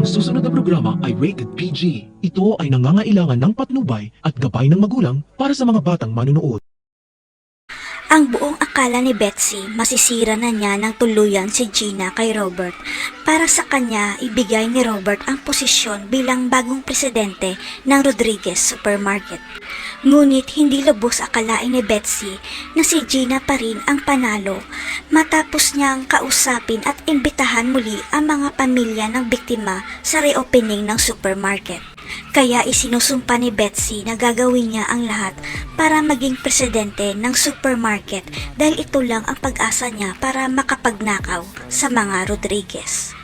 Ang susunod na programa ay rated PG. Ito ay nangangailangan ng patnubay at gabay ng magulang para sa mga batang manunood. Ang buong akala ni Betsy, masisira na niya ng tuluyan si Gina kay Robert para sa kanya ibigay ni Robert ang posisyon bilang bagong presidente ng Rodriguez Supermarket. Ngunit hindi lubos akalain ni Betsy na si Gina pa rin ang panalo matapos niyang kausapin at imbitahan muli ang mga pamilya ng biktima sa reopening ng supermarket. Kaya isinusumpa ni Betsy na gagawin niya ang lahat para maging presidente ng supermarket dahil ito lang ang pag-asa niya para makapagnakaw sa mga Rodriguez.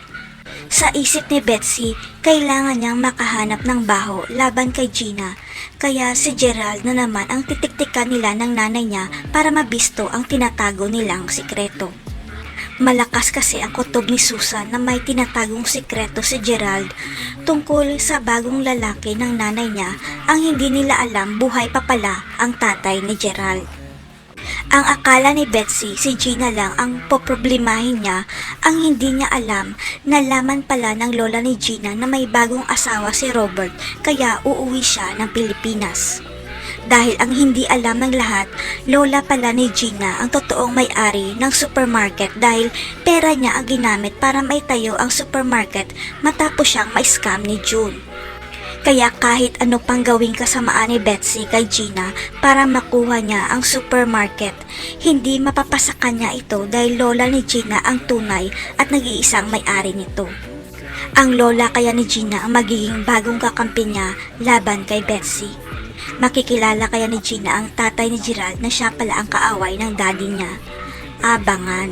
Sa isip ni Betsy, kailangan niyang makahanap ng baho laban kay Gina, kaya si Gerald na naman ang titiktikan nila ng nanay niya para mabisto ang tinatago nilang sikreto. Malakas kasi ang kutob ni Susan na may tinatagong sikreto si Gerald tungkol sa bagong lalaki ng nanay niya. Ang hindi nila alam, buhay pa pala ang tatay ni Gerald. Ang akala ni Betsy, si Gina lang ang poproblemahin niya. Ang hindi niya alam, nalaman pala ng lola ni Gina na may bagong asawa si Robert kaya uuwi siya ng Pilipinas. Dahil ang hindi alam ng lahat, lola pala ni Gina ang totoong may-ari ng supermarket dahil pera niya ang ginamit para maitayo ang supermarket matapos siyang ma-scam ni June. Kaya kahit ano pang gawing kasamaan ni Betsy kay Gina para makuha niya ang supermarket, hindi mapapasakan niya ito dahil lola ni Gina ang tunay at nag-iisang may-ari nito. Ang lola kaya ni Gina ang magiging bagong kakampi niya laban kay Betsy. Makikilala kaya ni Gina ang tatay ni Gerald na siya pala ang kaaway ng daddy niya. Abangan.